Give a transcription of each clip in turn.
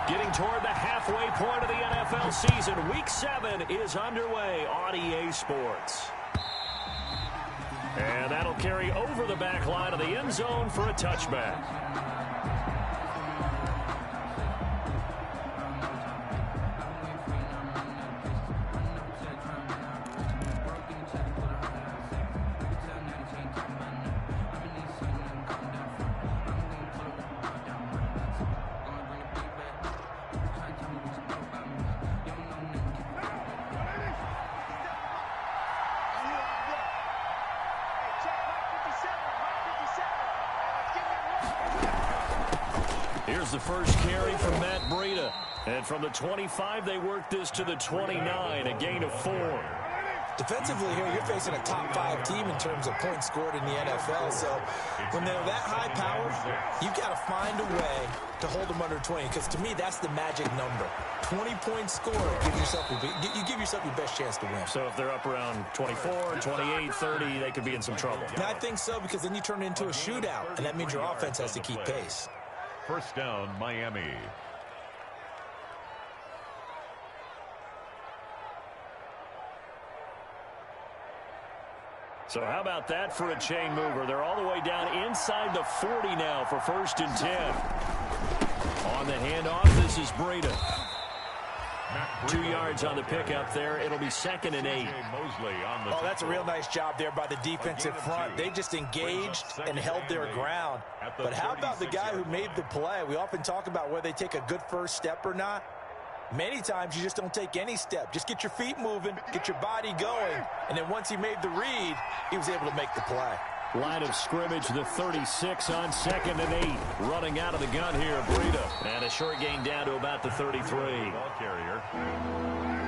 Getting toward the halfway point of the NFL season. Week 7 is underway on EA Sports. And that'll carry over the back line of the end zone for a touchback. Here's the first carry from Matt Breida. And from the 25, they work this to the 29, a gain of 4. Defensively here, you're facing a top 5 team in terms of points scored in the NFL. So when they're that high powered, you've got to find a way to hold them under 20. Because to me, that's the magic number. 20 points scored, you give yourself your best chance to win. So if they're up around 24, 28, 30, they could be in some trouble. Now, I think so, because then you turn it into a shootout, and that means your offense has to keep pace. First down, Miami. So how about that for a chain mover? They're all the way down inside the 40 now for 1st and 10. On the handoff, this is Breida. 2 yards on the pickup there. It'll be 2nd and 8. Oh, that's a real nice job there by the defensive front. They just engaged and held their ground. But how about the guy who made the play? We often talk about whether they take a good first step or not. Many times you just don't take any step. Just get your feet moving, get your body going, and then once he made the read, he was able to make the play. Line of scrimmage, the 36 on 2nd and 8. Running out of the gun here, Breida. And a short gain down to about the 33. Ball carrier.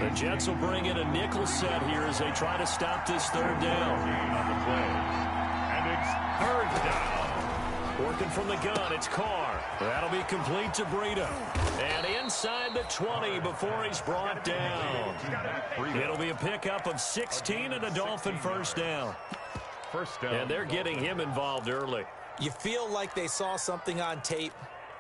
The Jets will bring in a nickel set here as they try to stop this 3rd down. On the play. And it's 3rd down. Working from the gun, it's Carr. That'll be complete to Breida. And inside the 20 before he's brought down. It'll be a pickup of 16 and a Dolphin first down. First down. And they're getting him involved early. You feel like they saw something on tape,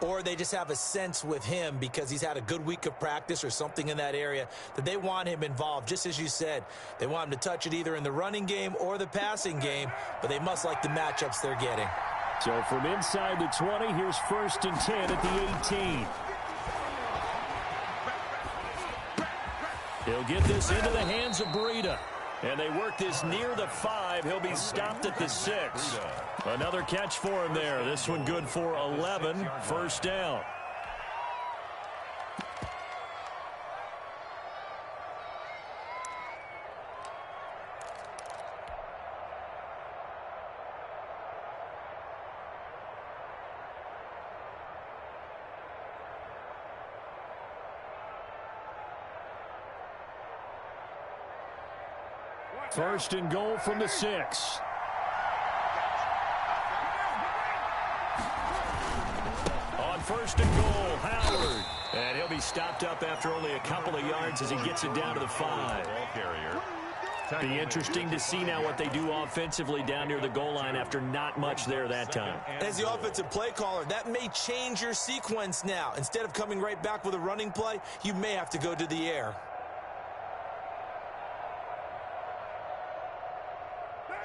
or they just have a sense with him because he's had a good week of practice or something in that area that they want him involved. Just as you said, they want him to touch it either in the running game or the passing game, but they must like the matchups they're getting. So from inside the 20, here's 1st and 10 at the 18. He'll get this into the hands of Breida. And they work this near the 5. He'll be stopped at the 6. Another catch for him there. This one good for 11. First down. First and goal from the 6. On 1st and goal, Howard. And he'll be stopped up after only a couple of yards as he gets it down to the 5. Be interesting to see now what they do offensively down near the goal line after not much there that time. As the offensive play caller, that may change your sequence now. Instead of coming right back with a running play, you may have to go to the air.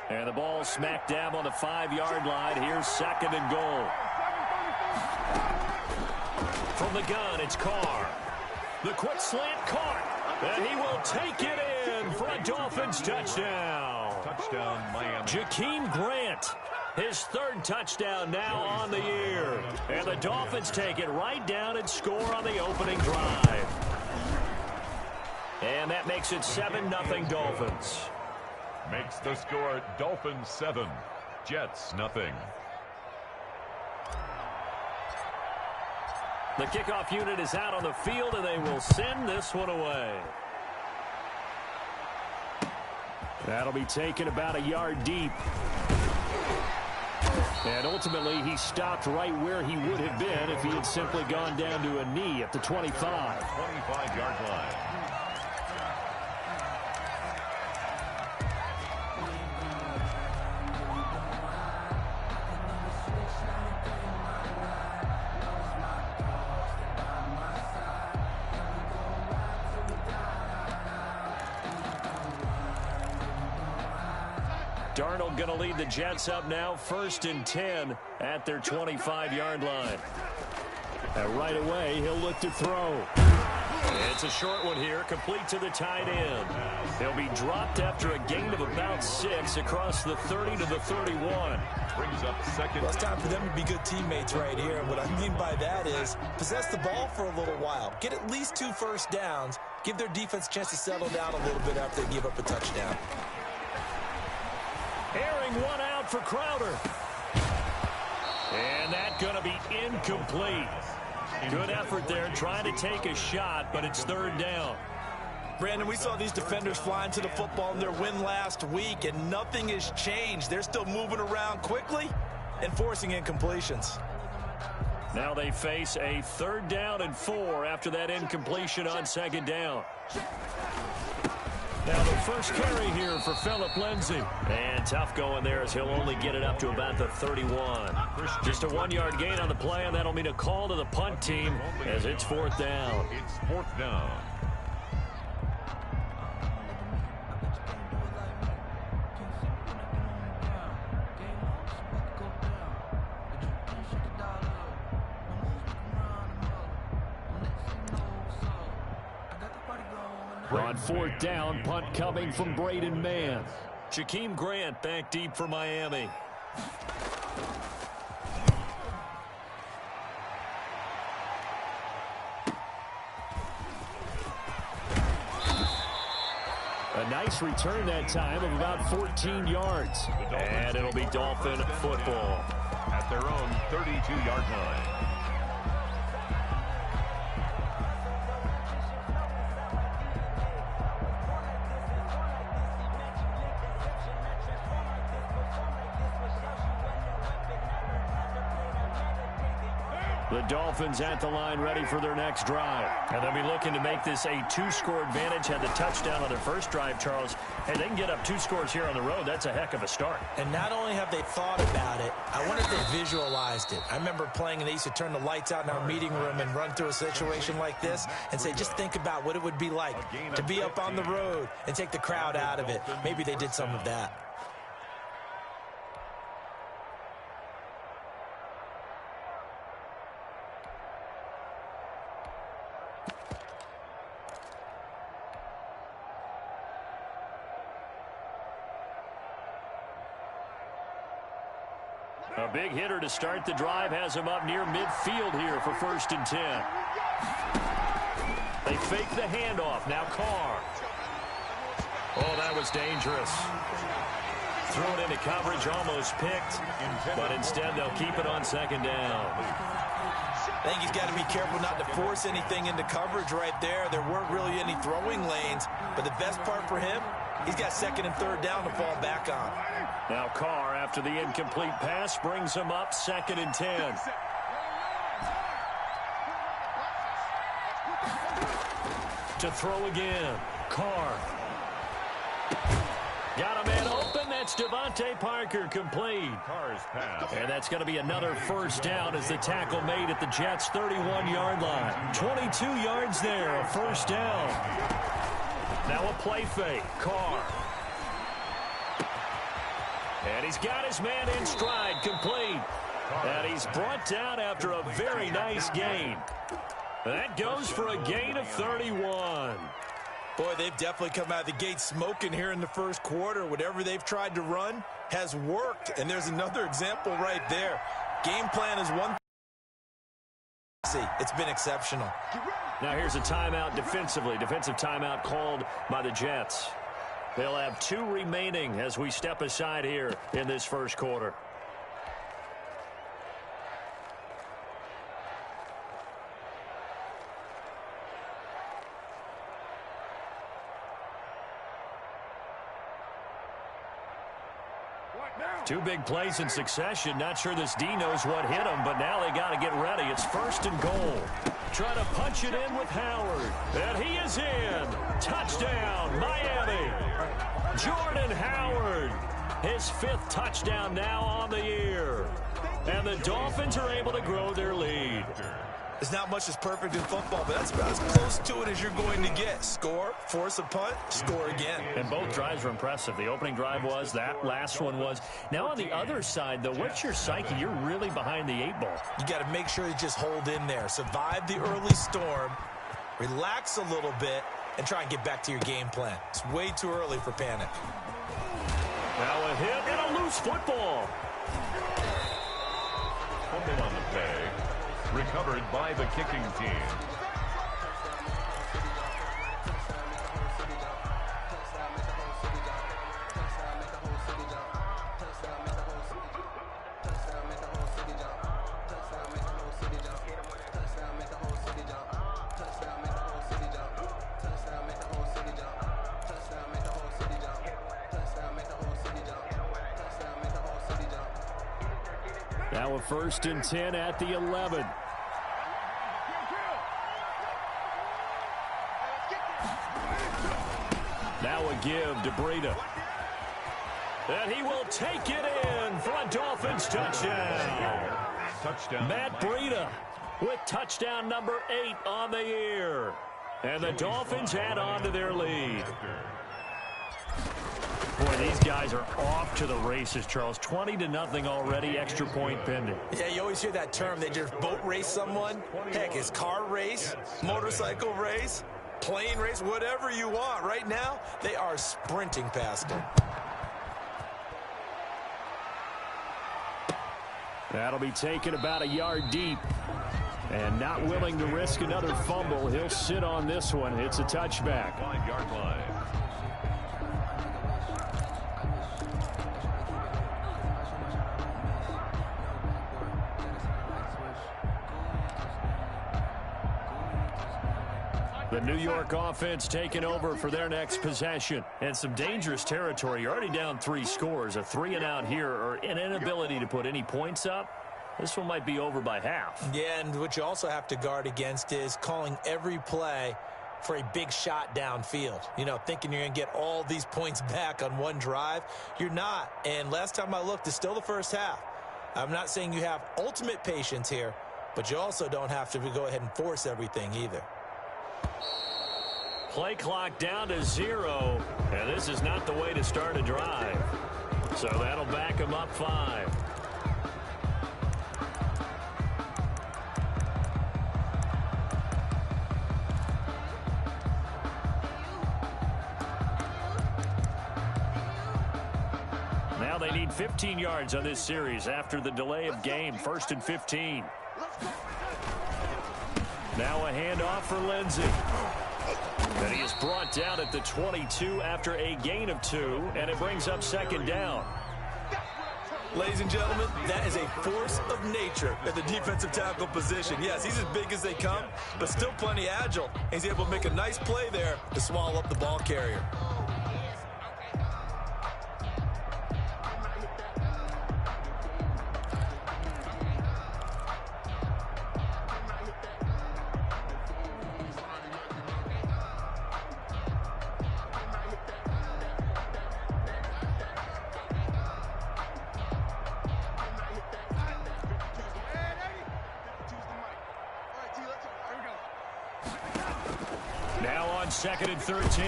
And the ball smack dab on the 5-yard line. Here's 2nd and goal. From the gun, it's Carr. The quick slant caught. And he will take it in for a Dolphins touchdown. Touchdown, Miami. Jakeem Grant, his 3rd touchdown now on the year. And the Dolphins take it right down and score on the opening drive. And that makes it 7-0 Dolphins. Makes the score Dolphins 7, Jets nothing. The kickoff unit is out on the field, and they will send this one away. That'll be taken about a yard deep. And ultimately, he stopped right where he would have been if he had simply gone down to a knee at the 25. 25-yard line. Darnold going to lead the Jets up now, 1st and 10 at their 25-yard line. And right away, he'll look to throw. It's a short one here, complete to the tight end. He'll be dropped after a gain of about 6 across the 30 to the 31. Brings up second. Well, it's time for them to be good teammates right here. And what I mean by that is possess the ball for a little while. Get at least 2 first downs. Give their defense a chance to settle down a little bit after they give up a touchdown. Airing one out for Crowder. And that's going to be incomplete. Good effort there, trying to take a shot, but it's 3rd down. Brandon, we saw these defenders flying to the football in their win last week, and nothing has changed. They're still moving around quickly and forcing incompletions. Now they face a 3rd down and 4 after that incompletion on 2nd down. Now the first carry here for Phillip Lindsay. And tough going there as he'll only get it up to about the 31. Just a 1-yard gain on the play, and that'll mean a call to the punt team as it's 4th down. It's 4th down. On 4th down, punt coming from Braden Mann. Jakeem Grant back deep for Miami. A nice return that time of about 14 yards. And it'll be Dolphin football. At their own 32-yard line. The Dolphins at the line ready for their next drive. And they'll be looking to make this a 2-score advantage. Had the touchdown on their first drive, Charles. Hey, they can get up 2 scores here on the road. That's a heck of a start. And not only have they thought about it, I wonder if they visualized it. I remember playing and they used to turn the lights out in our meeting room and run through a situation like this and say, just think about what it would be like to be up on the road and take the crowd out of it. Maybe they did some of that. A big hitter to start the drive has him up near midfield here for 1st and 10. They fake the handoff. Now Carr. Oh, that was dangerous. Thrown into coverage, almost picked, but instead they'll keep it on 2nd down. I think he's got to be careful not to force anything into coverage right there. There weren't really any throwing lanes, but the best part for him, he's got 2nd and 3rd down to fall back on. Now Carr, after the incomplete pass, brings him up 2nd and 10. To throw again. Carr. Got a man open. That's Devontae Parker, complete. Carr's pass. And that's going to be another 1st down as the tackle made at the Jets' 31-yard line. 22 yards there, a 1st down. Now a play fake. Carr. And he's got his man in stride, complete. And he's brought down after a very nice gain. That goes for a gain of 31. Boy, they've definitely come out of the gate smoking here in the 1st quarter. Whatever they've tried to run has worked. And there's another example right there. Game plan is one thing. It's been exceptional. Now here's a timeout defensively. Defensive timeout called by the Jets. They'll have 2 remaining as we step aside here in this 1st quarter. Two big plays in succession. Not sure this D knows what hit him, but now they got to get ready. It's 1st and goal. Trying to punch it in with Howard. And he is in. Touchdown, Miami. Jordan Howard. His 5th touchdown now on the year. And the Dolphins are able to grow their lead. There's not much that's perfect in football, but that's about as close to it as you're going to get. Score, force a punt, score again. And both drives were impressive. The opening drive was, that last one was. Now on the other side, though, what's your psyche? You're really behind the 8-ball. You got to make sure you just hold in there. Survive the early storm, relax a little bit, and try and get back to your game plan. It's way too early for panic. Now a hit and a loose football. Fumble on the play. Recovered by the kicking team. Now a 1st and 10 at the 11. Now a give to Breida. And he will take it in for a Dolphins touchdown. Matt Breida with touchdown number 8 on the year. And the Dolphins add on to their lead. Boy, these guys are off to the races, Charles. 20-0 already, extra point pending. Yeah, you always hear that term. They just boat race someone. Heck, it's car race, motorcycle race, plane race, whatever you want. Right now, they are sprinting past him. That'll be taken about a yard deep. And not willing to risk another fumble. He'll sit on this one. It's a touchback. 5-yard line. The New York offense taking over for their next possession. And some dangerous territory. You're already down 3 scores. A 3-and-out here, or an inability to put any points up. This one might be over by half. Yeah, and what you also have to guard against is calling every play for a big shot downfield. You know, thinking you're going to get all these points back on one drive. You're not. And last time I looked, it's still the first half. I'm not saying you have ultimate patience here, but you also don't have to go ahead and force everything either. Play clock down to 0, and this is not the way to start a drive. So that'll back them up 5. Now they need 15 yards on this series after the delay of game. 1st and 15. Now a handoff for Lindsey. And he is brought down at the 22 after a gain of 2, and it brings up 2nd down. Ladies and gentlemen, that is a force of nature at the defensive tackle position. Yes, he's as big as they come, but still plenty agile. He's able to make a nice play there to swallow up the ball carrier. Now on 2nd and 13.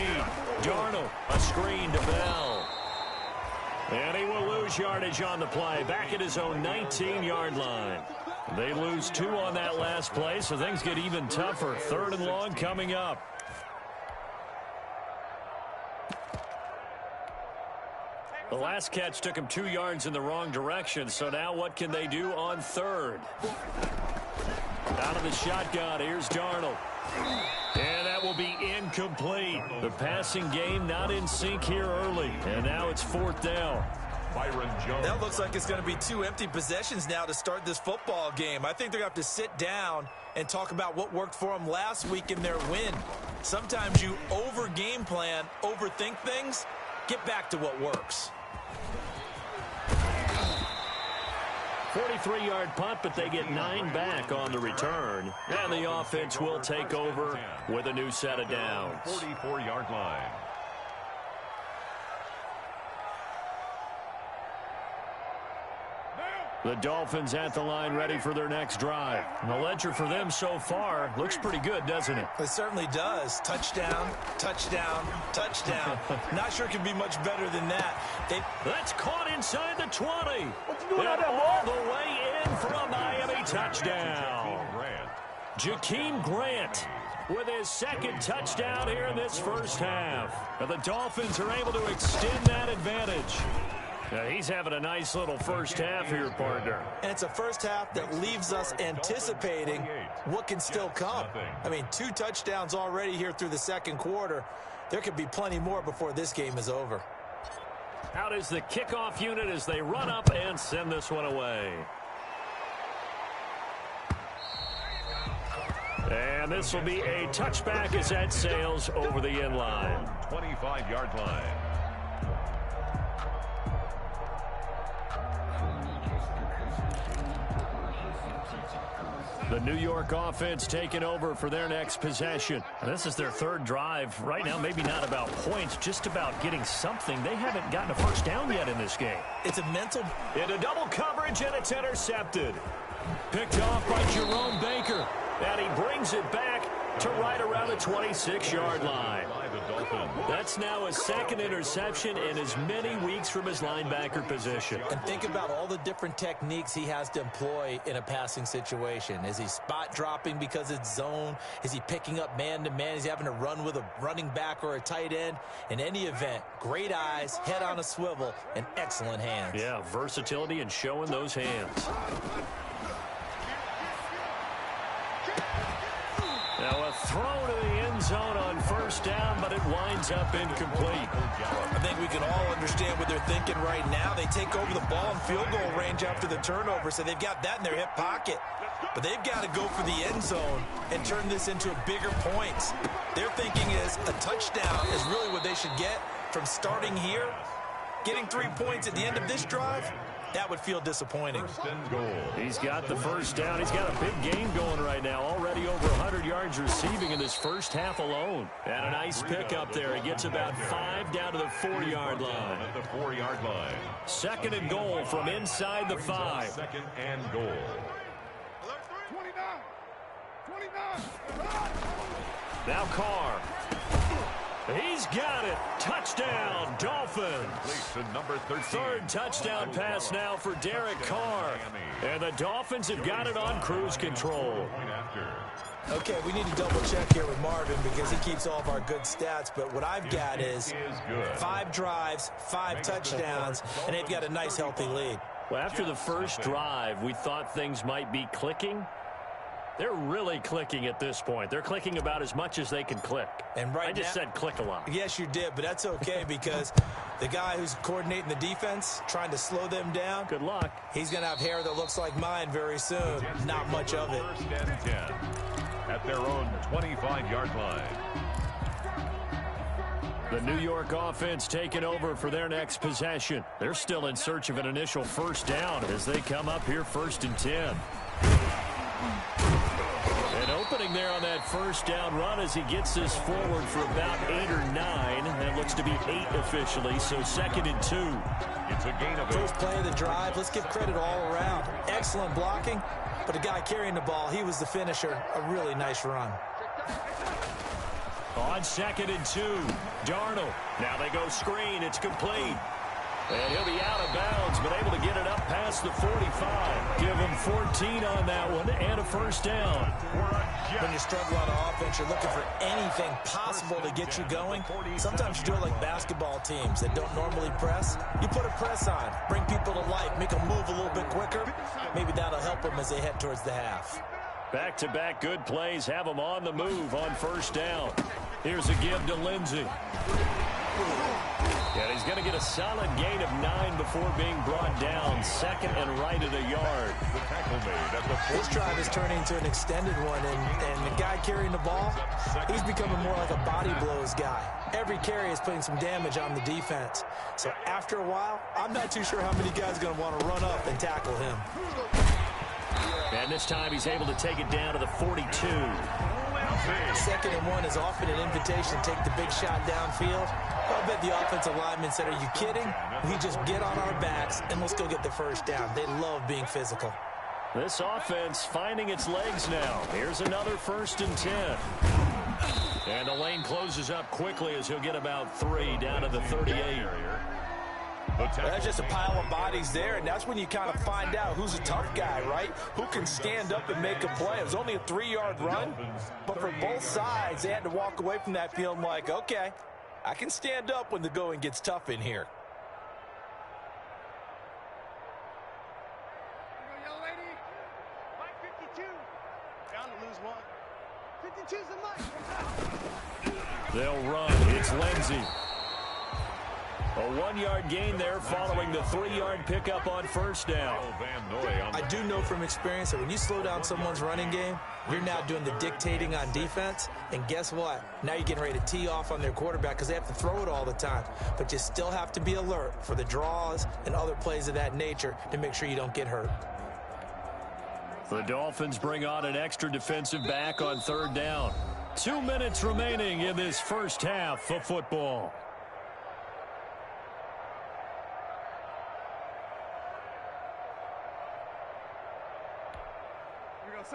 Darnold, a screen to Bell. And he will lose yardage on the play. Back at his own 19-yard line. They lose 2 on that last play, so things get even tougher. 3rd and long coming up. The last catch took him 2 yards in the wrong direction, so now what can they do on 3rd? Out of the shotgun, here's Darnold. And that will be incomplete. The passing game not in sync here early. And now it's 4th down. Byron Jones. That looks like it's going to be 2 empty possessions now to start this football game. I think they're going to have to sit down and talk about what worked for them last week in their win. Sometimes you over-game plan, overthink things. Get back to what works. 43-yard punt, but they get 9 back on the return. And the offense will take over with a new set of downs. 44-yard line. The Dolphins at the line ready for their next drive. And the ledger for them so far looks pretty good, doesn't it? It certainly does. Touchdown, touchdown, touchdown. Not sure it can be much better than that. That's caught inside the 20. And all the way in for a Miami touchdown. Jakeem Grant with his second touchdown here in this first half. And the Dolphins are able to extend that advantage. Now, he's having a nice little first half here, partner. And it's a first half that leaves us anticipating what can still come. I mean, 2 touchdowns already here through the second quarter. There could be plenty more before this game is over. Out is the kickoff unit as they run up and send this one away. And this will be a touchback as that sails over the end line. 25-yard line. The New York offense taking over for their next possession. And this is their third drive. Right now, maybe not about points, just about getting something. They haven't gotten a first down yet in this game. It's a mental... Into double coverage, and it's intercepted. Picked off by Jerome Baker. And he brings it back to right around the 26-yard line. That's now a second interception in as many weeks from his linebacker position. And think about all the different techniques he has to employ in a passing situation. Is he spot dropping because it's zone? Is he picking up man-to-man? Is he having to run with a running back or a tight end? In any event, great eyes, head on a swivel, and excellent hands. Yeah, versatility and showing those hands. Now a throw to the end zone on first down, but it winds up incomplete. I think we can all understand what they're thinking right now. They take over the ball in field goal range after the turnover, so they've got that in their hip pocket. But they've got to go for the end zone and turn this into a bigger point. Their thinking is a touchdown is really what they should get from starting here. Getting 3 points at the end of this drive, that would feel disappointing. He's got the first down. He's got a big game going right now. Already over 100 yards receiving in this first half alone. And a nice pickup there. He gets about 5 down to the 4-yard line. At the 4-yard line. Second and goal from inside the 5. Second and goal. 29. Now Carr. He's got it. Touchdown, Dolphins. Number 13. Third touchdown pass now for Derek Carr. And the Dolphins have got it on cruise control. Okay, we need to double check here with Marvin because he keeps all of our good stats. But what I've got is 5 drives, 5 touchdowns, and they've got a nice, healthy lead. Well, after the first drive, we thought things might be clicking. They're really clicking at this point. They're clicking about as much as they can click. And right I just said click a lot. Yes, you did, but that's okay because the guy who's coordinating the defense, trying to slow them down. Good luck. He's going to have hair that looks like mine very soon. Not much of it. First and 10 at their own 25-yard line. The New York offense taking over for their next possession. They're still in search of an initial first down as they come up here first and 10. An opening there on that first down run as he gets this forward for about 8 or 9. That looks to be 8 officially, so second and 2. It's a gain of 8. First play of the drive. Let's give credit all around. Excellent blocking, but the guy carrying the ball, he was the finisher. A really nice run. On second and 2, Darnold. Now they go screen. It's complete. And he'll be out of bounds, but able to get it up past the 45. Give him 14 on that one and a first down. When you struggle on offense, you're looking for anything possible to get you going. Sometimes you do it like basketball teams that don't normally press. You put a press on, bring people to life, make them move a little bit quicker. Maybe that'll help them as they head towards the half. Back-to-back good plays have them on the move on first down. Here's a give to Lindsey. And he's going to get a solid gain of 9 before being brought down. Second and right at a yard. The tackle made at the This drive is turning into an extended one, and the guy carrying the ball, he's becoming more like a body blows guy. Every carry is putting some damage on the defense. So after a while, I'm not too sure how many guys are going to want to run up and tackle him. And this time he's able to take it down to the 42. 2nd and 1 is often an invitation to take the big shot downfield. I bet the offensive lineman said, are you kidding? We just get on our backs and let's go get the first down. They love being physical. This offense finding its legs now. Here's another 1st and 10. And the lane closes up quickly as he'll get about 3 down to the 38. That's just a pile of bodies there, and that's when you kind of find out who's a tough guy, right? Who can stand up and make a play. It was only a 3-yard run, but for both sides, they had to walk away from that feeling like, okay, I can stand up when the going gets tough in here. Yellow lady. Mike 52. Down to lose 1. 52's the Mike. They'll run. It's Lindsey. A 1-yard gain there following the 3-yard pickup on 1st down. I do know from experience that when you slow down someone's running game, you're now doing the dictating on defense. And guess what? Now you're getting ready to tee off on their quarterback because they have to throw it all the time. But you still have to be alert for the draws and other plays of that nature to make sure you don't get hurt. The Dolphins bring on an extra defensive back on 3rd down. 2 minutes remaining in this first half of football.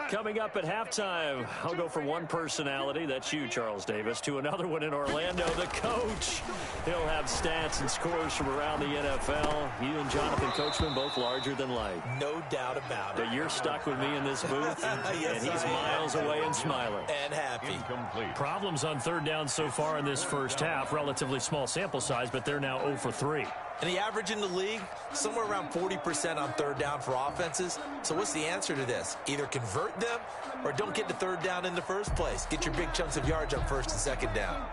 Coming up at halftime, I'll go from one personality, that's you, Charles Davis, to another one in Orlando, the coach. He'll have stats and scores from around the NFL. You and Jonathan Coachman, both larger than life. No doubt about it. But you're stuck with me in this booth, Yes, and he's miles away and smiling. And happy. Problems on 3rd down so far in this first half. Relatively small sample size, but they're now 0 for 3. And the average in the league, somewhere around 40% on 3rd down for offenses. So what's the answer to this? Either convert them or don't get to 3rd down in the first place. Get your big chunks of yards on 1st and 2nd down.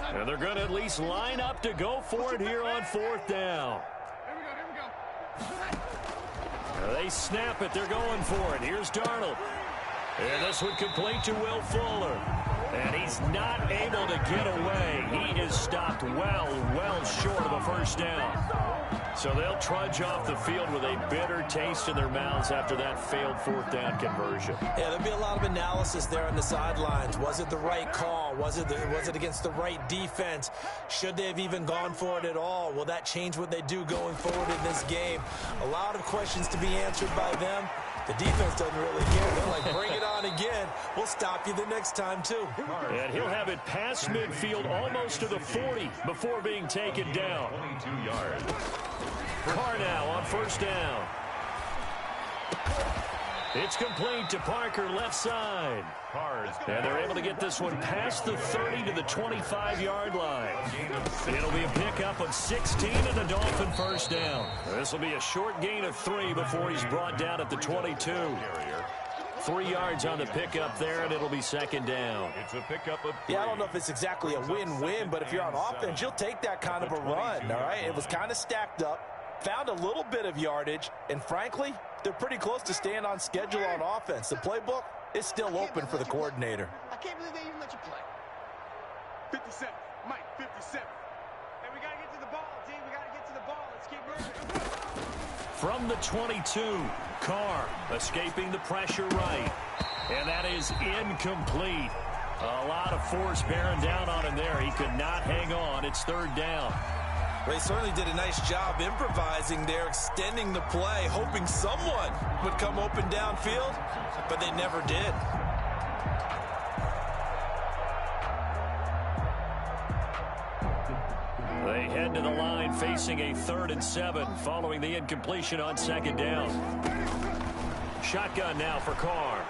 And they're going to at least line up to go for it here on 4th down. Here we go. They snap it. They're going for it. Here's Darnold. And this one complete to Will Fuller. And he's not able to get away. He is stopped well short of a 1st down. So they'll trudge off the field with a bitter taste in their mouths after that failed 4th down conversion. Yeah, there'll be a lot of analysis there on the sidelines. Was it the right call? Was it against the right defense? Should they have even gone for it at all? Will that change what they do going forward in this game? A lot of questions to be answered by them. The defense doesn't really care. They're like, bring it on again. We'll stop you the next time, too. And he'll have it past midfield almost to the 40 before being taken down. 22 yards. Carr now on 1st down. It's complete to Parker, left side. And they're able to get this one past the 30 to the 25-yard line. It'll be a pickup of 16 and a Dolphin 1st down. This will be a short gain of 3 before he's brought down at the 22. 3 yards on the pickup there, and it'll be 2nd down. It's a pickup of 3. Yeah, I don't know if it's exactly a win-win, but if you're on offense, you'll take that kind of a run, all right? It was kind of stacked up, found a little bit of yardage, and frankly, they're pretty close to staying on schedule on offense. The playbook is still open for the coordinator. I can't believe they even let you play. 57. Mike, 57. Hey, we got to get to the ball, D. We got to get to the ball. Let's keep moving. From the 22, Carr escaping the pressure right. And that is incomplete. A lot of force bearing down on him there. He could not hang on. It's 3rd down. They certainly did a nice job improvising there, extending the play, hoping someone would come open downfield, but they never did. They head to the line facing a 3rd and 7 following the incompletion on 2nd down. Shotgun now for Carr.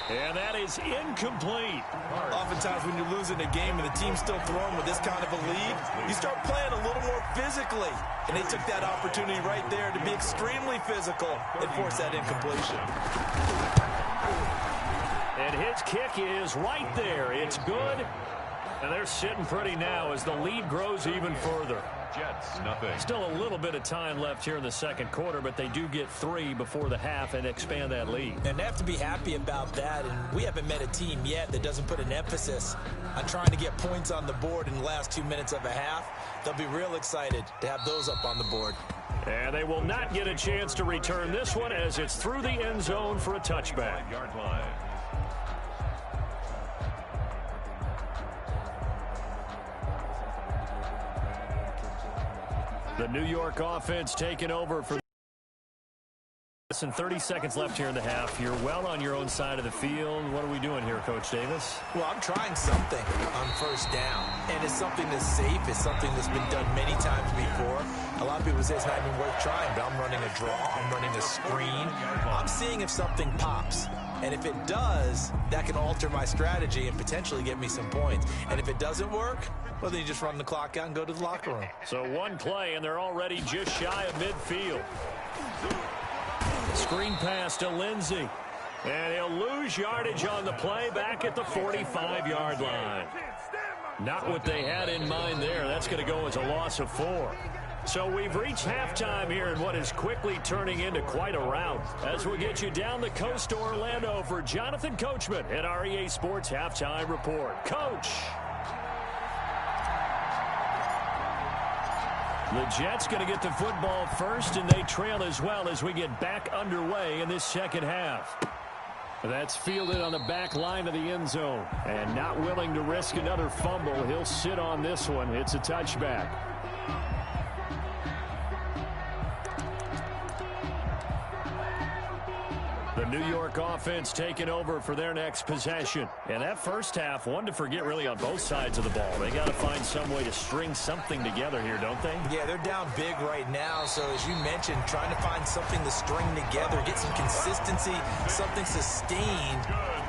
And that is incomplete. Oftentimes when you're losing a game and the team's still throwing with this kind of a lead, you start playing a little more physically. And they took that opportunity right there to be extremely physical and force that incompletion. And his kick is right there. It's good. And they're sitting pretty now as the lead grows even further. Jets, nothing. Still a little bit of time left here in the 2nd quarter, but they do get 3 before the half and expand that lead. And they have to be happy about that. And we haven't met a team yet that doesn't put an emphasis on trying to get points on the board in the last 2 minutes of a half. They'll be real excited to have those up on the board. And they will not get a chance to return this one as it's through the end zone for a touchback. Yard line. The New York offense taking over for less than 30 seconds left here in the half. You're well on your own side of the field. What are we doing here, Coach Davis? Well, I'm trying something on first down, and it's something that's safe. It's something that's been done many times before. A lot of people say it's not even worth trying, but I'm running a draw. I'm running a screen. I'm seeing if something pops. And if it does, that can alter my strategy and potentially get me some points. And if it doesn't work, well, then you just run the clock out and go to the locker room. So one play, and they're already just shy of midfield. Screen pass to Lindsey. And he'll lose yardage on the play back at the 45-yard line. Not what they had in mind there. That's going to go as a loss of 4. So we've reached halftime here in what is quickly turning into quite a rout. As we'll get you down the coast to Orlando for Jonathan Coachman at our EA Sports Halftime Report. Coach. The Jets going to get the football first, and they trail as well as we get back underway in this second half. That's fielded on the back line of the end zone. And not willing to risk another fumble. He'll sit on this one. It's a touchback. The New York offense taking over for their next possession. And that first half, one to forget really on both sides of the ball. They got to find some way to string something together here, don't they? Yeah, they're down big right now. So as you mentioned, trying to find something to string together, get some consistency, something sustained,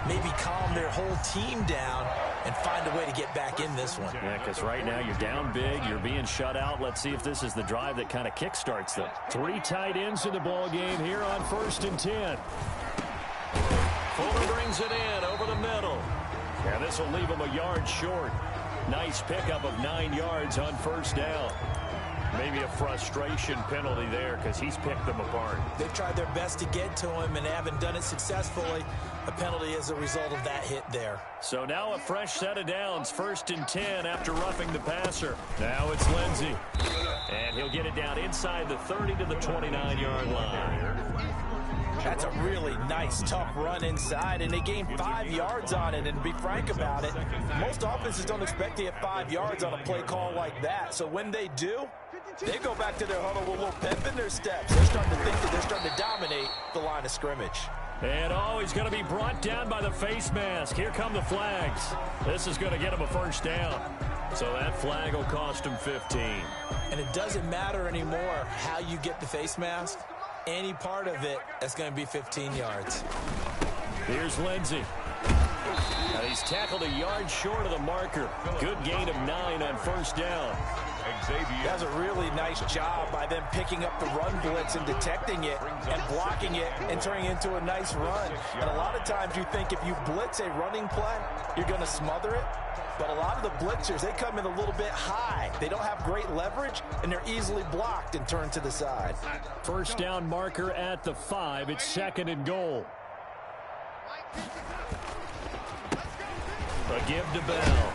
maybe calm their whole team down and find a way to get back in this one. Yeah, because right now you're down big, you're being shut out. Let's see if this is the drive that kind of kickstarts them. 3 tight ends in the ball game here on 1st and 10. Fuller brings it in over the middle. And this will leave him a yard short. Nice pickup of 9 yards on first down. Maybe a frustration penalty there because he's picked them apart. They've tried their best to get to him and haven't done it successfully. A penalty as a result of that hit there. So now a fresh set of downs. 1st and 10 after roughing the passer. Now it's Lindsey. And he'll get it down inside the 30 to the 29-yard line. That's a really nice, tough run inside, and they gained 5 yards on it. And to be frank about it, most offenses don't expect to get 5 yards on a play call like that. So when they do, they go back to their huddle with a little pep in their steps. They're starting to think that they're starting to dominate the line of scrimmage. And he's going to be brought down by the face mask. Here come the flags. This is going to get him a first down. So that flag will cost him 15. And it doesn't matter anymore how you get the face mask. Any part of it, that's going to be 15 yards. Here's Lindsey. And he's tackled a yard short of the marker. Good gain of 9 on first down. That's a really nice job by them picking up the run blitz and detecting it and blocking it and turning it into a nice run. And a lot of times you think if you blitz a running play, you're going to smother it. But a lot of the blitzers, they come in a little bit high. They don't have great leverage, and they're easily blocked and turned to the side. First down marker at the 5. It's 2nd and goal. A give to Bell.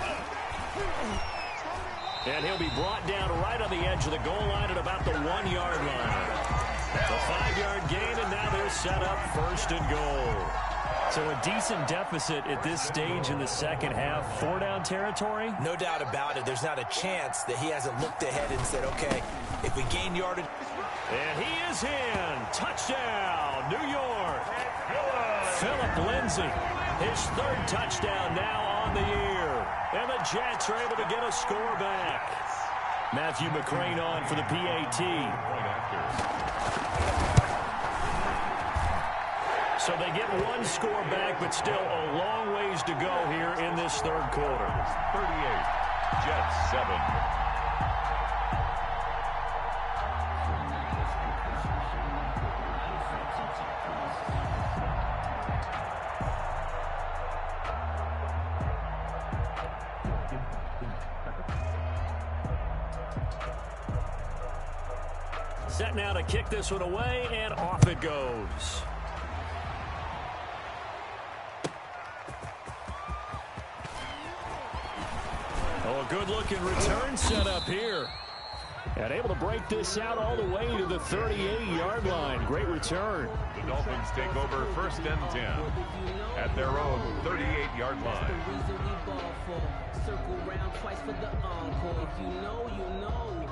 And he'll be brought down right on the edge of the goal line at about the 1-yard line. A 5-yard gain, and now they're set up 1st and goal. So a decent deficit at this stage in the second half. 4-down territory? No doubt about it. There's not a chance that he hasn't looked ahead and said, okay, if we gain yardage. And he is in. Touchdown, New York. Phillip Lindsey, his 3rd touchdown now on the year. And the Jets are able to get a score back. Matthew McCrane on for the PAT. So they get 1 score back, but still a long ways to go here in this 3rd quarter. 38, Jets 7. Set now to kick this one away, and off it goes. Oh, a good-looking return set up here. And able to break this out all the way to the 38-yard line. Great return. The Dolphins take over 1st and 10 at their own 38-yard line. Circle round twice for the encore. If you know, you know.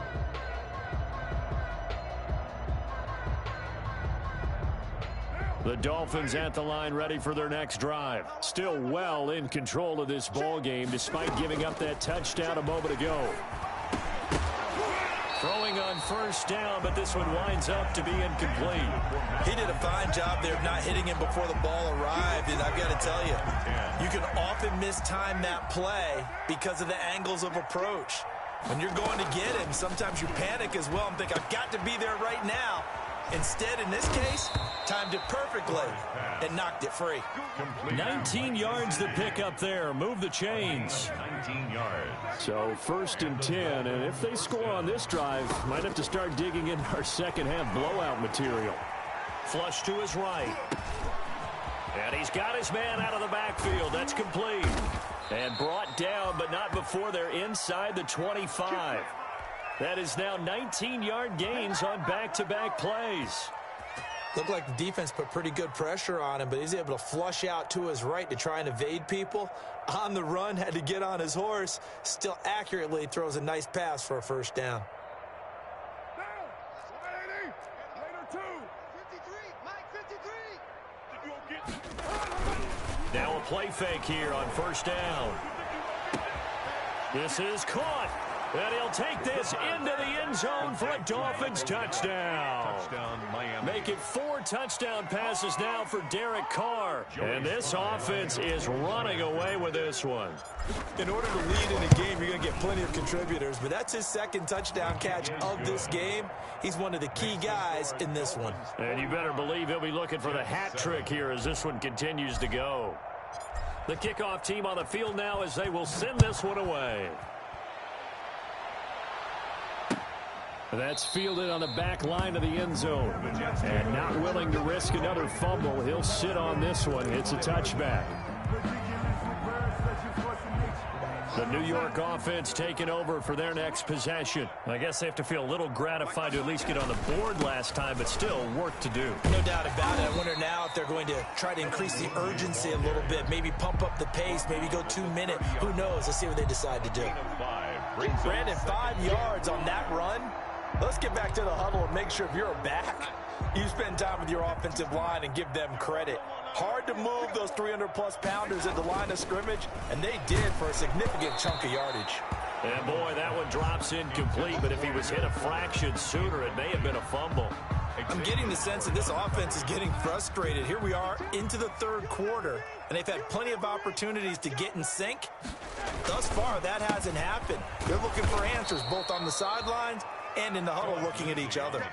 The Dolphins at the line ready for their next drive. Still well in control of this ball game despite giving up that touchdown a moment ago. Throwing on 1st down, but this one winds up to be incomplete. He did a fine job there of not hitting him before the ball arrived, and I've got to tell you, you can often mistime that play because of the angles of approach. When you're going to get him, sometimes you panic as well and think, I've got to be there right now. Instead, in this case, timed it perfectly and knocked it free. 19 yards to pick up there. Move the chains. 19 yards. So 1st and 10, and if they score on this drive, might have to start digging into our second half blowout material. Flush to his right. And he's got his man out of the backfield. That's complete. And brought down, but not before they're inside the 25. That is now 19-yard gains on back-to-back plays. Looked like the defense put pretty good pressure on him, but he's able to flush out to his right to try and evade people. On the run, had to get on his horse. Still accurately throws a nice pass for a 1st down. Now a play fake here on 1st down. This is caught. And he'll take this into the end zone for a Dolphins touchdown. Touchdown, Miami. Make it 4 touchdown passes now for Derek Carr. And this offense is running away with this one. In order to lead in a game, you're going to get plenty of contributors, but that's his 2nd touchdown catch of this game. He's one of the key guys in this one. And you better believe he'll be looking for the hat trick here as this one continues to go. The kickoff team on the field now as they will send this one away. That's fielded on the back line of the end zone. And not willing to risk another fumble, he'll sit on this one. It's a touchback. The New York offense taking over for their next possession. I guess they have to feel a little gratified to at least get on the board last time, but still work to do. No doubt about it. I wonder now if they're going to try to increase the urgency a little bit, maybe pump up the pace, maybe go 2-minute. Who knows? Let's see what they decide to do. Brandon, 5 yards on that run. Let's get back to the huddle and make sure if you're a back, you spend time with your offensive line and give them credit. Hard to move those 300-plus pounders at the line of scrimmage, and they did for a significant chunk of yardage. And boy, that one drops incomplete, but if he was hit a fraction sooner, it may have been a fumble. I'm getting the sense that this offense is getting frustrated. Here we are into the 3rd quarter, and they've had plenty of opportunities to get in sync. Thus far, that hasn't happened. They're looking for answers both on the sidelines and in the huddle looking at each other.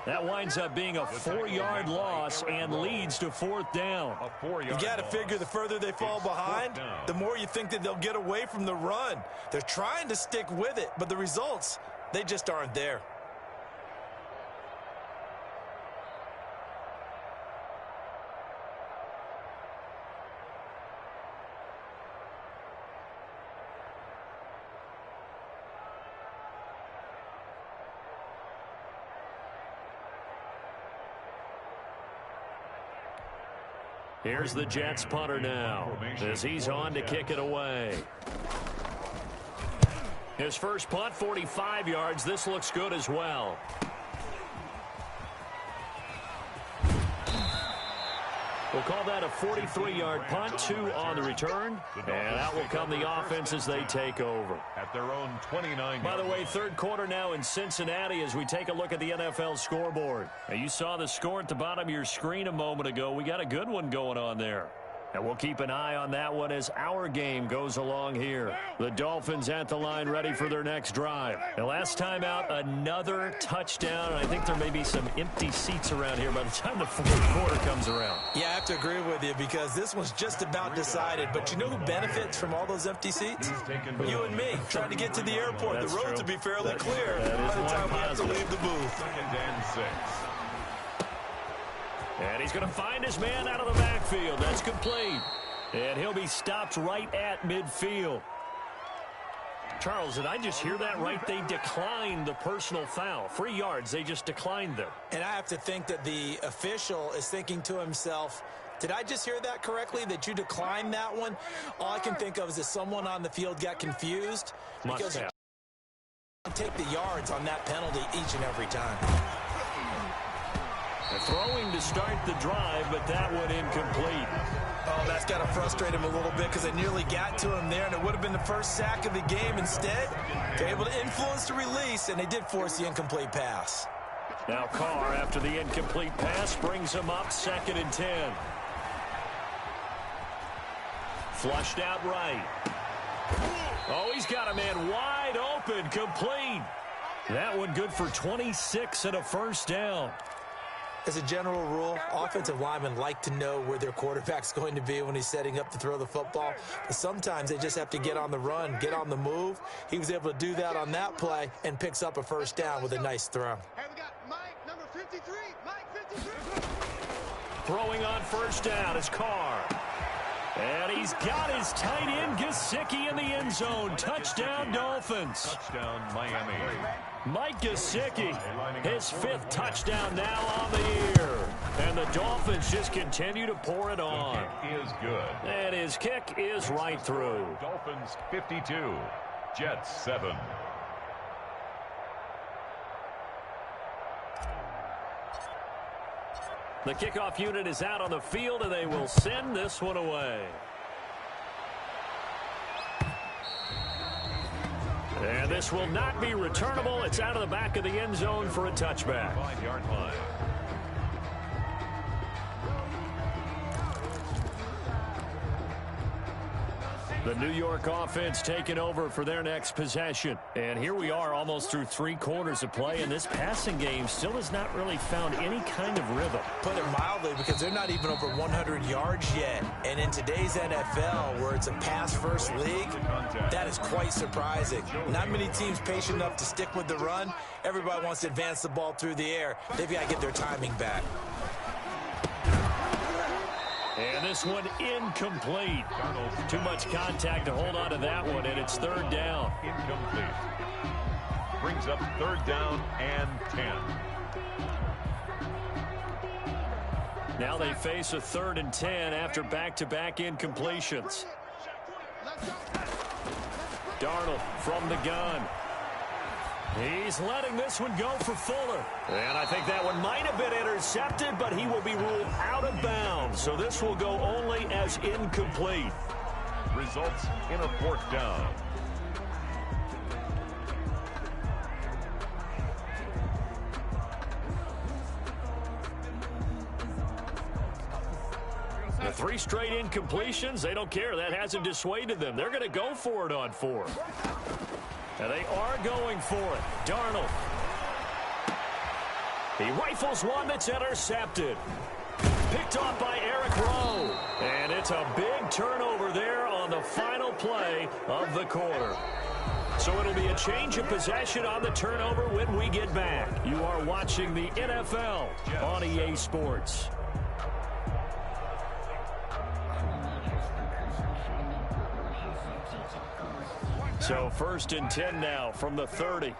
That winds up being a 4-yard loss and leads to 4th down. You got to figure the further they fall behind, the more you think that they'll get away from the run. They're trying to stick with it, but the results, they just aren't there. Here's the Jets punter now as he's on to kick it away. His first punt, 45 yards. This looks good as well. We'll call that a 43-yard punt, 2 on the return. And out will come the offense as they take over. At their own 29. By the way, 3rd quarter now in Cincinnati as we take a look at the NFL scoreboard. Now, you saw the score at the bottom of your screen a moment ago. We got a good one going on there. And we'll keep an eye on that one as our game goes along here. The Dolphins at the line ready for their next drive. The last time out, another touchdown. I think there may be some empty seats around here by the time the 4th quarter comes around. Yeah, I have to agree with you because this one's just about decided. But you know who benefits from all those empty seats? You and me, trying to get to the airport. That's the roads true. will be fairly clear That is by the time we one have to positive. leave the booth. 2nd and 6. And he's going to find his man out of the backfield. That's complete. And he'll be stopped right at midfield. Charles, did I just hear that right? They declined the personal foul. 3 yards, they just declined them. And I have to think that the official is thinking to himself, did I just hear that correctly, that you declined that one? All I can think of is that someone on the field got confused. Must have. Take the yards on that penalty each and every time. They're throwing to start the drive, but that one incomplete. Oh, that's got to frustrate him a little bit because they nearly got to him there, and it would have been the first sack of the game. Instead, they're able to influence the release, and they did force the incomplete pass. Now Carr, after the incomplete pass, brings him up 2nd and 10. Flushed out right. Oh, he's got a man wide open, complete. That one good for 26 and a first down. As a general rule, offensive linemen like to know where their quarterback's going to be when he's setting up to throw the football. But sometimes they just have to get on the run, get on the move. He was able to do that on that play and picks up a first down with a nice throw. Hey, we got Mike, number 53. Mike, 53. Throwing on first down is Carr. And he's got his tight end, Gesicki, in the end zone. Touchdown, Dolphins. Touchdown, Miami. Mike Gesicki, his 5th touchdown now on the year. And the Dolphins just continue to pour it on. The kick is good. And his kick is right through. Dolphins 52, Jets 7. The kickoff unit is out on the field, and they will send this one away. And this will not be returnable. It's out of the back of the end zone for a touchback. 5-yard line. The New York offense taking over for their next possession. And here we are almost through 3 quarters of play, and this passing game still has not really found any kind of rhythm. Put it mildly, because they're not even over 100 yards yet. And in today's NFL, where it's a pass-first league, that is quite surprising. Not many teams patient enough to stick with the run. Everybody wants to advance the ball through the air. They've got to get their timing back. And this one incomplete. Too much contact to hold on to that one, and it's 3rd down. Incomplete. Brings up 3rd down and 10. Now they face a 3rd and 10 after back-to-back incompletions. Darnold from the gun. He's letting this one go for Fuller. And I think that one might have been intercepted, but he will be ruled out of bounds. So this will go only as incomplete. Results in a 4th down. The 3 straight incompletions, they don't care. That hasn't dissuaded them. They're going to go for it on 4. And they are going for it. Darnold. He rifles one that's intercepted. Picked off by Eric Rowe. And it's a big turnover there on the final play of the quarter. So it'll be a change of possession on the turnover when we get back. You are watching the NFL on EA Sports. So 1st and 10 now from the 30.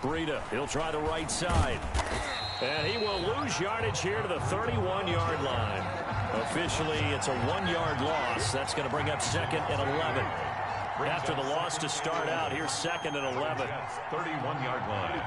Breida, he'll try the right side. And he will lose yardage here to the 31-yard line. Officially, it's a 1-yard loss. That's going to bring up 2nd and 11. After the loss to start out, here's 2nd and 11. 31-yard line.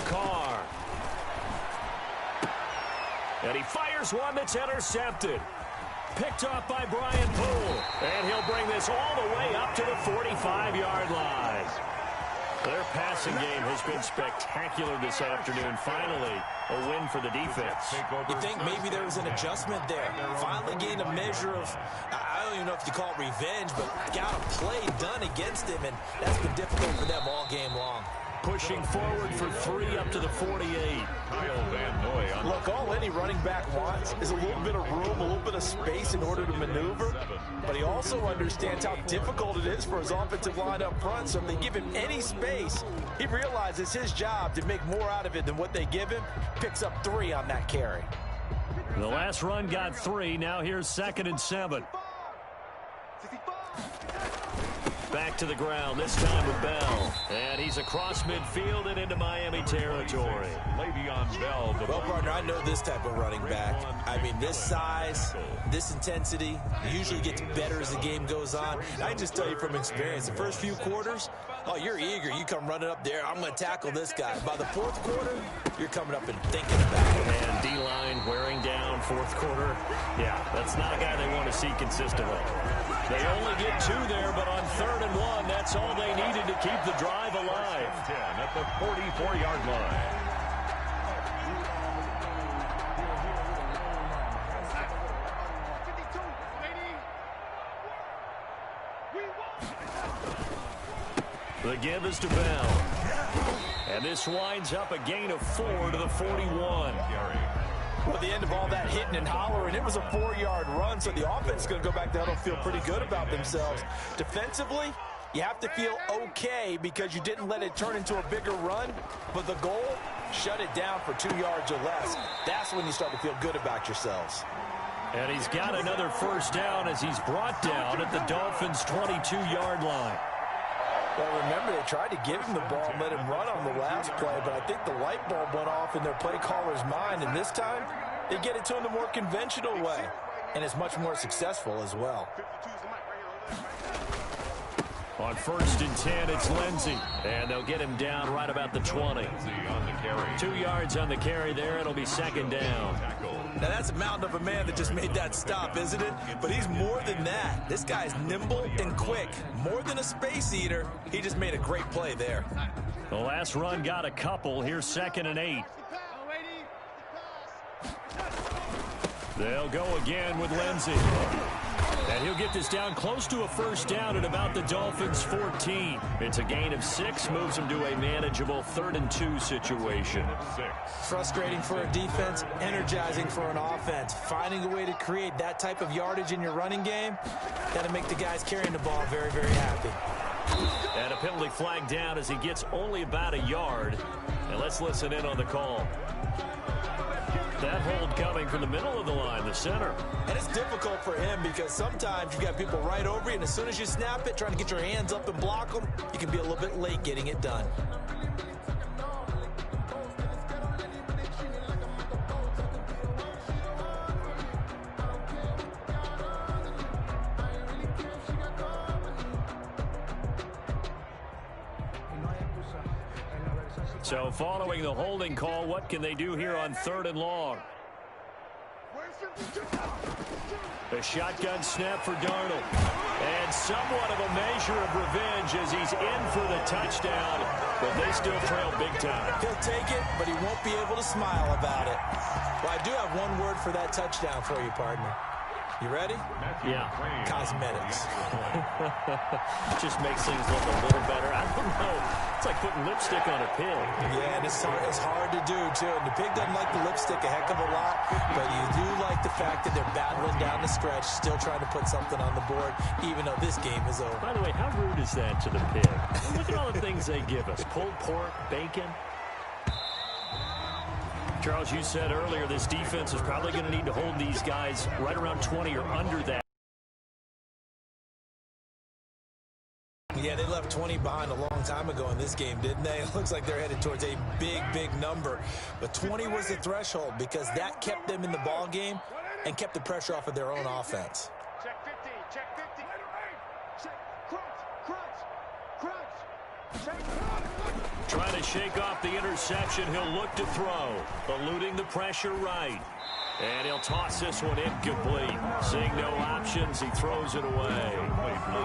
Carr. And he fires one that's intercepted. Picked off by Brian Poole. And he'll bring this all the way up to the 45-yard line. Their passing game has been spectacular this afternoon. Finally, a win for the defense. You think maybe there was an adjustment there. Finally gained a measure of, I don't even know if you call it revenge, but got a play done against him, and that's been difficult for them all game long. pushing forward for 3 up to the 48. Kyle Van Noy on. Look, all any running back wants is a little bit of room, a little bit of space in order to maneuver. But he also understands how difficult it is for his offensive line up front. So if they give him any space, he realizes his job to make more out of it than what they give him. Picks up 3 on that carry. The last run got 3. Now here's 2nd and 7. Back to the ground, this time with Bell. And he's across midfield and into Miami territory. Le'Veon Bell. Well, partner, I know this type of running back. I mean, this size, this intensity usually gets better as the game goes on. I can just tell you from experience, the first few quarters, oh, you're eager. You come running up there, I'm going to tackle this guy. By the 4th quarter, you're coming up and thinking about it. And D-line wearing down 4th quarter. Yeah, that's not a guy they want to see consistently. They only get 2 there, but on 3rd and 1, that's all they needed to keep the drive alive. 10 at the 44-yard line. The give is to Bell. And this winds up a gain of 4 to the 41. Well, at the end of all that hitting and hollering, it was a 4-yard run, so the offense is going to go back there and feel pretty good about themselves. Defensively, you have to feel okay because you didn't let it turn into a bigger run, but the goal, shut it down for 2 yards or less. That's when you start to feel good about yourselves. And he's got another first down as he's brought down at the Dolphins' 22-yard line. Well, remember, they tried to give him the ball and let him run on the last play, but I think the light bulb went off in their play caller's mind, and this time they get it to him the more conventional way, and it's much more successful as well. On 1st and 10, it's Lindsey, and they'll get him down right about the 20. On the carry. 2 yards on the carry there. It'll be 2nd down. Now, that's a mountain of a man that just made that stop, isn't it? But he's more than that. This guy's nimble and quick. More than a space eater, he just made a great play there. The last run got a couple. Here's 2nd and 8. They'll go again with Lindsey. And he'll get this down close to a first down at about the Dolphins' 14. It's a gain of 6, moves them to a manageable 3rd and 2 situation. Frustrating for a defense, energizing for an offense. Finding a way to create that type of yardage in your running game, that'll make the guys carrying the ball very, very happy. And a penalty flag down as he gets only about a yard. And let's listen in on the call. That hold coming from the middle of the line, the center. And it's difficult for him because sometimes you got people right over you, and as soon as you snap it, trying to get your hands up and block them, you can be a little bit late getting it done. So following the holding call, what can they do here on 3rd and long? A shotgun snap for Darnold. And somewhat of a measure of revenge as he's in for the touchdown, but they still trail big time. He'll take it, but he won't be able to smile about it. Well, I do have one word for that touchdown for you, partner. You ready? Yeah. Cosmetics. Just makes things look a little better. I don't know. It's like putting lipstick on a pig. Yeah, and it's hard to do, too. And the pig doesn't like the lipstick a heck of a lot, but you do like the fact that they're battling down the stretch, still trying to put something on the board, even though this game is over. By the way, how rude is that to the pig? Look at all the things they give us. Pulled pork, bacon. Charles, you said earlier this defense is probably going to need to hold these guys right around 20 or under that. Yeah, they left 20 behind a long time ago in this game, didn't they? It looks like they're headed towards a big, big number. But 20 was the threshold because that kept them in the ball game and kept the pressure off of their own offense. Check 50, check 50. Check, crunch. Trying to shake off the interception. He'll look to throw. Eluding the pressure right. And he'll toss this one incomplete. Seeing no options, he throws it away.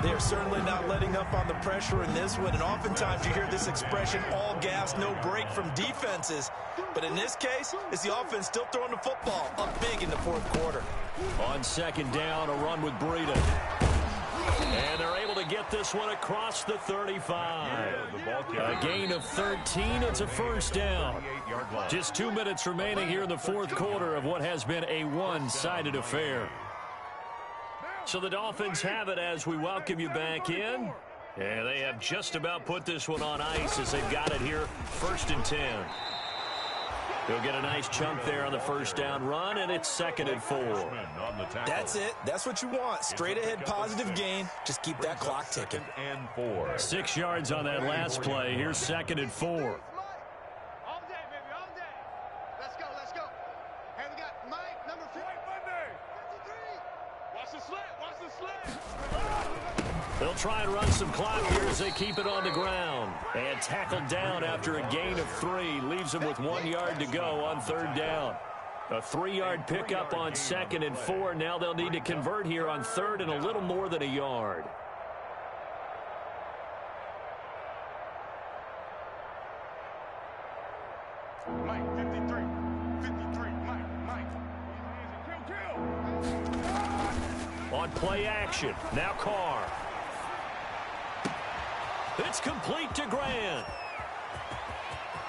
They're certainly not letting up on the pressure in this one. And oftentimes you hear this expression, all gas, no break from defenses. But in this case, it's the offense still throwing the football up big in the 4th quarter. On 2nd down, a run with Breida. And they're able to get this one across the 35. A gain of 13. It's a first down. Just 2 minutes remaining here in the fourth quarter of what has been a one-sided affair. So the Dolphins have it as we welcome you back in. And they have just about put this one on ice as they've got it here, 1st and 10. He'll get a nice chunk there on the first down run, and it's 2nd and 4. That's it. That's what you want. Straight ahead positive gain. Just keep that clock ticking. 6 yards on that last play. Here's 2nd and 4. All day, baby, all day. Let's go, let's go. Hey, we got Mike, number 4. Monday. 53. Watch the slant, watch the slant. They'll try and run some clock here as they keep it on the ground. And tackled down after a gain of 3. Leaves them with 1 yard to go on 3rd down. A 3-yard pickup on 2nd and 4. Now they'll need to convert here on 3rd and a little more than a yard. Mike, 53. 53, Mike. Kill. On play action. Now Carr. It's complete to Grant.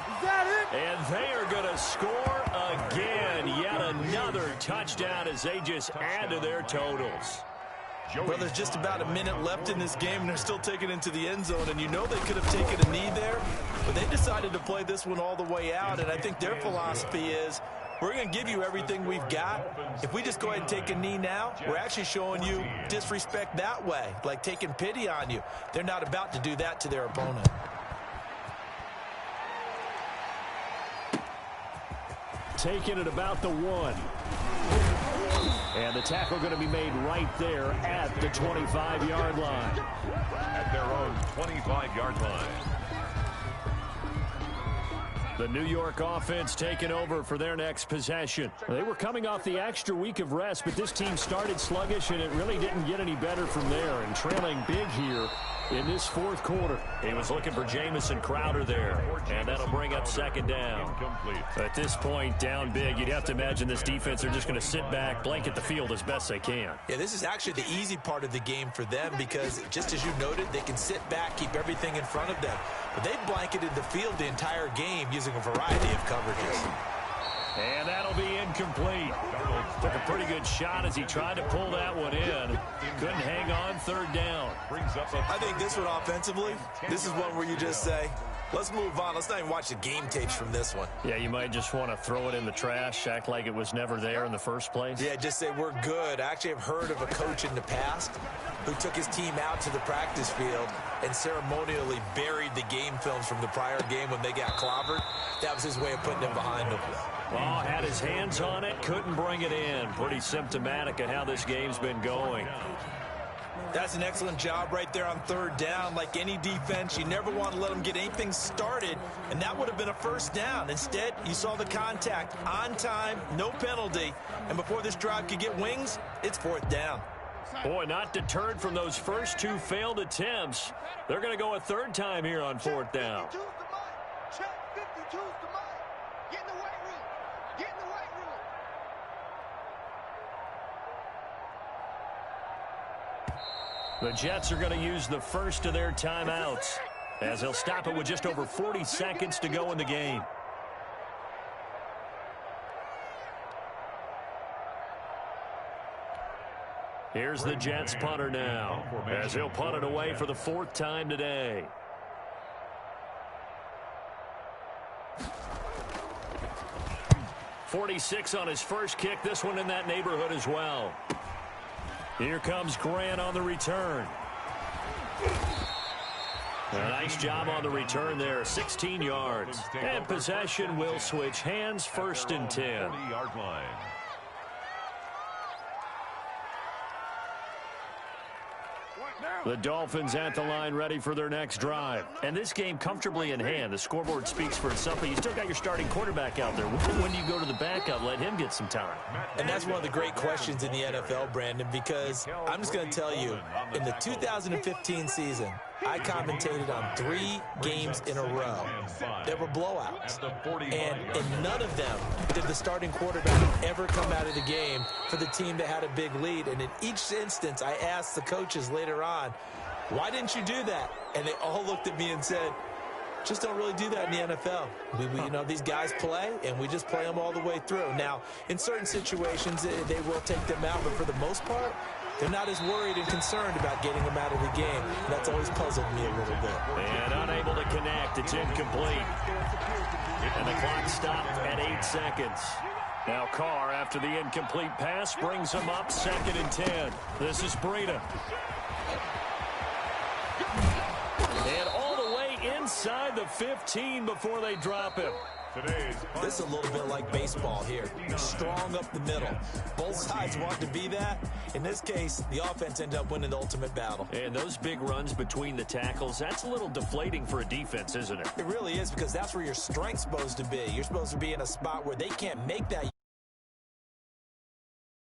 Is that it? And they are going to score again. Yet another touchdown as they just add to their totals. Well, there's just about a minute left in this game, and they're still taking it into the end zone. And you know they could have taken a knee there, but they decided to play this one all the way out. And I think their philosophy is, we're going to give you everything we've got. If we just go ahead and take a knee now, we're actually showing you disrespect that way, like taking pity on you. They're not about to do that to their opponent. Taking it about the 1. And the tackle going to be made right there at the 25-yard line. At their own 25-yard line. The New York offense taking over for their next possession. They were coming off the extra week of rest, but this team started sluggish, and it really didn't get any better from there. And trailing big here in this fourth quarter. He was looking for Jamison Crowder there, and that'll bring up 2nd down. At this point, down big, you'd have to imagine this defense are just going to sit back, blanket the field as best they can. Yeah, this is actually the easy part of the game for them because, just as you noted, they can sit back, keep everything in front of them. But they've blanketed the field the entire game using a variety of coverages. And that'll be incomplete. Took a pretty good shot as he tried to pull that one in. Couldn't hang on 3rd down. I think this one offensively, this is one where you just say, let's move on. Let's not even watch the game tapes from this one. Yeah, you might just want to throw it in the trash, act like it was never there in the first place. Yeah, just say we're good. I actually have heard of a coach in the past who took his team out to the practice field and ceremonially buried the game films from the prior game when they got clobbered. That was his way of putting it behind them. Oh, had his hands on it, couldn't bring it in. Pretty symptomatic of how this game's been going. That's an excellent job right there on 3rd down. Like any defense, you never want to let them get anything started, and that would have been a first down. Instead, you saw the contact on time, no penalty, and before this drive could get wings, it's 4th down. Boy, not deterred from those first 2 failed attempts. They're going to go a 3rd time here on 4th down. 52's the mic. Check 52's the mic. Get in the weight room. Get in the weight room. The Jets are going to use the first of their timeouts as they'll stop it with just over 40 seconds to go in the game. Here's the Jets punter now as he'll punt it away for the 4th time today. .46 on his first kick. This one in that neighborhood as well. Here comes Grant on the return. A nice job on the return there. 16 yards. And possession will switch hands. 1st and 10. The Dolphins at the line ready for their next drive. And this game comfortably in hand. The scoreboard speaks for itself, but you still got your starting quarterback out there. When do you go to the backup, let him get some time? And that's one of the great questions in the NFL, Brandon, because I'm just going to tell you, in the 2015 season, I commentated on 3 games in a row that were blowouts. And in none of them did the starting quarterback ever come out of the game for the team that had a big lead. And in each instance, I asked the coaches later on, Why didn't you do that? And they all looked at me and said, just don't really do that in the NFL. You know, these guys play, and we just play them all the way through. Now, in certain situations, they will take them out, but for the most part, they're not as worried and concerned about getting them out of the game. That's always puzzled me a little bit. And unable to connect. It's incomplete. And the clock stopped at 8 seconds. Now Carr, after the incomplete pass, brings him up 2nd and 10. This is Breida. And all the way inside the 15 before they drop him. This is a little bit like baseball here. Strong up the middle. Both sides want to be that. In this case, the offense ended up winning the ultimate battle. And those big runs between the tackles, that's a little deflating for a defense, isn't it? It really is, because that's where your strength's supposed to be. You're supposed to be in a spot where they can't make that